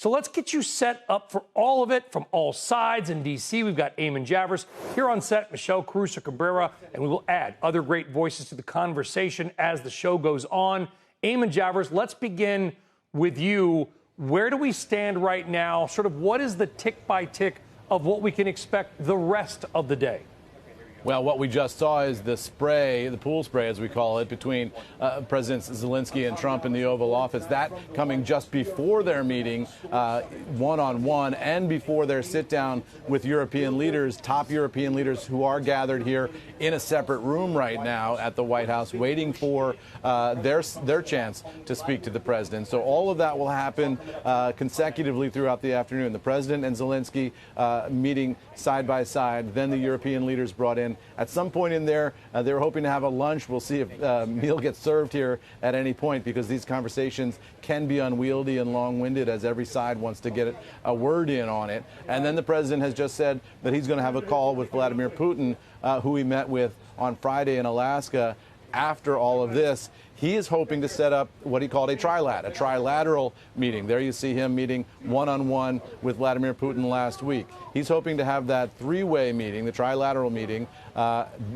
So let's get you set up for all of it from all sides in D.C. We've got Eamon Javers here on set, Michelle Caruso-Cabrera, and we will add other great voices to the conversation as the show goes on. Eamon Javers, let's begin with you. Where do we stand right now? Sort of what is the tick by tick of what we can expect the rest of the day? Well, what we just saw is the spray, the pool spray, as we call it, between Presidents Zelenskyy and Trump in the Oval Office. That coming just before their meeting, one-on-one, and before their sit-down with European leaders, top European leaders who are gathered here in a separate room right now at the White House, waiting for their chance to speak to the president. So all of that will happen consecutively throughout the afternoon. The president and Zelenskyy meeting side by side, then the European leaders brought in. At some point in there, they were hoping to have a lunch. We'll see if a meal gets served here at any point, because these conversations can be unwieldy and long-winded as every side wants to get a word in on it. And then the president has just said that he's going to have a call with Vladimir Putin, who he met with on Friday in Alaska. After all of this, he is hoping to set up what he called a trilateral meeting. There you see him meeting one-on-one with Vladimir Putin last week. He's hoping to have that three-way meeting, the trilateral meeting,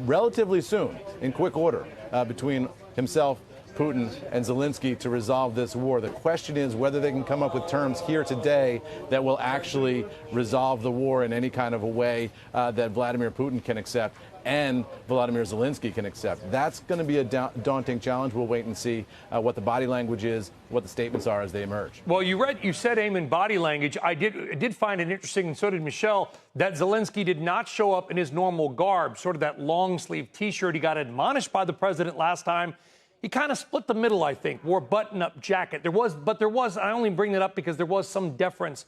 relatively soon, in quick order, between himself, Putin, and Zelenskyy to resolve this war. The question is whether they can come up with terms here today that will actually resolve the war in any kind of a way that Vladimir Putin can accept and Volodymyr Zelenskyy can accept. That's going to be a daunting challenge. We'll wait and see what the body language is, what the statements are as they emerge. Well, you said, Eamon, body language. I did find it interesting, and so did Michelle, that Zelenskyy did not show up in his normal garb, sort of that long-sleeve T-shirt. He got admonished by the president last time. He kind of split the middle, I think, wore a button-up jacket. There was, I only bring that up because there was some deference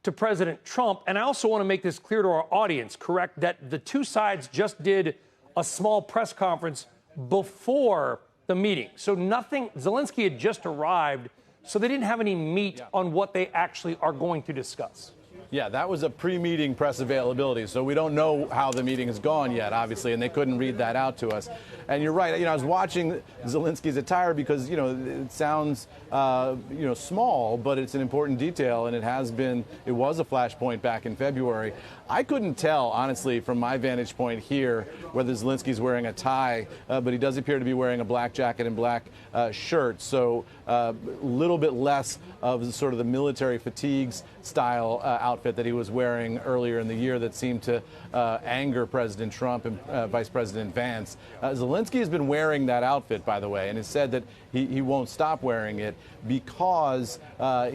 to President Trump. And I also want to make this clear to our audience, correct, that the two sides just did a small press conference before the meeting. So Zelenskyy had just arrived, so they didn't have any meat on what they actually are going to discuss. Yeah, that was a pre-meeting press availability, so we don't know how the meeting has gone yet, obviously, and they couldn't read that out to us. And you're right. I was watching Zelensky's attire because, it sounds, small, but it's an important detail, and it was a flashpoint back in February. I couldn't tell, honestly, from my vantage point here, whether Zelensky's wearing a tie, but he does appear to be wearing a black jacket and black shirt, so a little bit less of sort of the military fatigues style outfit that he was wearing earlier in the year that seemed to anger President Trump and Vice President Vance. Zelenskyy has been wearing that outfit, by the way, and has said that he won't stop wearing it because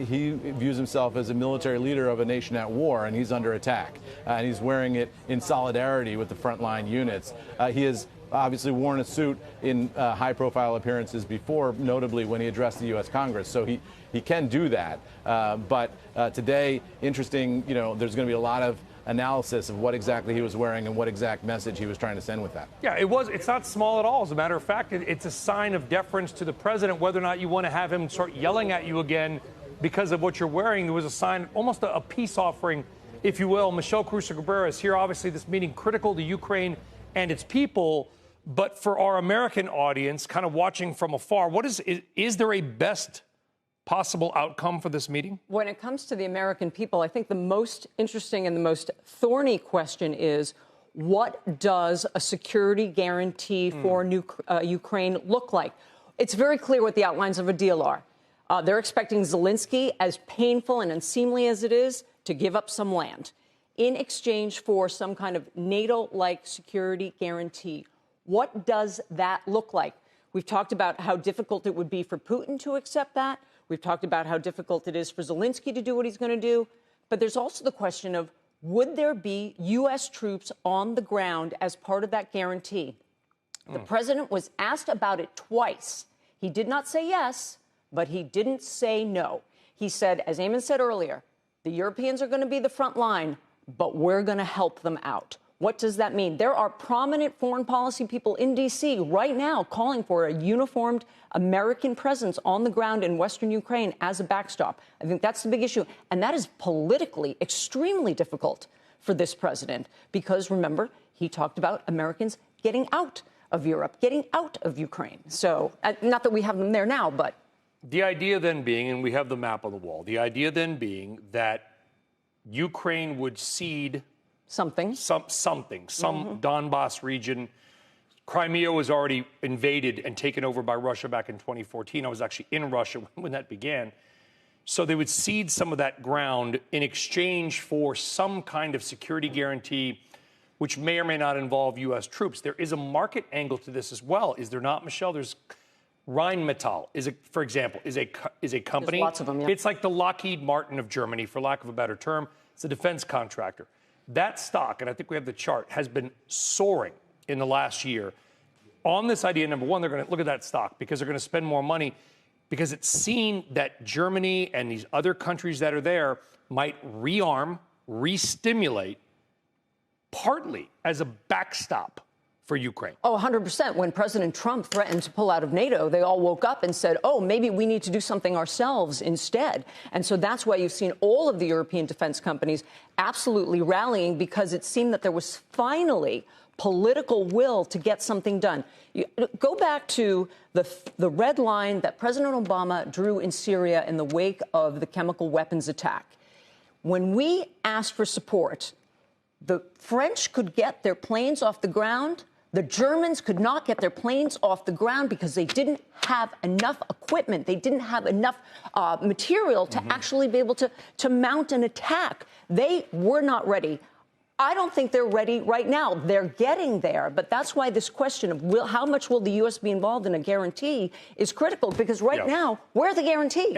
he views himself as a military leader of a nation at war, and he's under attack. And he's wearing it in solidarity with the frontline units. He has obviously worn a suit in high-profile appearances before, notably when he addressed the U.S. Congress. So he can do that. But today, interesting, there's going to be a lot of analysis of what exactly he was wearing and what exact message he was trying to send with that. Yeah, it's not small at all. As a matter of fact, it's a sign of deference to the president, whether or not you want to have him start yelling at you again because of what you're wearing. There was a sign, almost a peace offering, if you will. Michelle Caruso-Cabrera is here. Obviously, this meeting critical to Ukraine and its people. But for our American audience, kind of watching from afar, is there a best possible outcome for this meeting? When it comes to the American people, I think the most interesting and the most thorny question is, what does a security guarantee for Ukraine look like? It's very clear what the outlines of a deal are. They're expecting Zelenskyy, as painful and unseemly as it is, to give up some land in exchange for some kind of NATO-like security guarantee. What does that look like? We've talked about how difficult it would be for Putin to accept that. We've talked about how difficult it is for Zelenskyy to do what he's going to do. But there's also the question of, would there be U.S. troops on the ground as part of that guarantee? The president was asked about it twice. He did not say yes, but he didn't say no. He said, as Eamon said earlier, the Europeans are going to be the front line, but we're going to help them out. What does that mean? There are prominent foreign policy people in D.C. right now calling for a uniformed American presence on the ground in Western Ukraine as a backstop. I think that's the big issue. And that is politically extremely difficult for this president because, remember, he talked about Americans getting out of Europe, getting out of Ukraine. So not that we have them there now, but The idea then being, and we have the map of the wall, the idea then being that Ukraine would cede something, some Donbass region. Crimea was already invaded and taken over by Russia back in 2014. I was actually in Russia when that began. So they would cede some of that ground in exchange for some kind of security guarantee, which may or may not involve U.S. troops. There is a market angle to this as well, is there not, Michelle? There's Rheinmetall, for example, is a company. There's lots of them, yeah. It's like the Lockheed Martin of Germany, for lack of a better term. It's a defense contractor. That stock, and I think we have the chart, has been soaring in the last year. On this idea, number one, they're going to look at that stock because they're going to spend more money because it's seen that Germany and these other countries that are there might rearm, re-stimulate, partly as a backstop for Ukraine. Oh, 100%. When President Trump threatened to pull out of NATO, they all woke up and said, oh, maybe we need to do something ourselves instead. And so that's why you've seen all of the European defense companies absolutely rallying, because it seemed that there was finally political will to get something done. Go back to the red line that President Obama drew in Syria in the wake of the chemical weapons attack. When we asked for support, the French could get their planes off the ground. The Germans could not get their planes off the ground because they didn't have enough equipment. They didn't have enough material to actually be able to mount an attack. They were not ready. I don't think they're ready right now. They're getting there. But that's why this question of how much will the U.S. be involved in a guarantee is critical, because right now, we're the guarantee.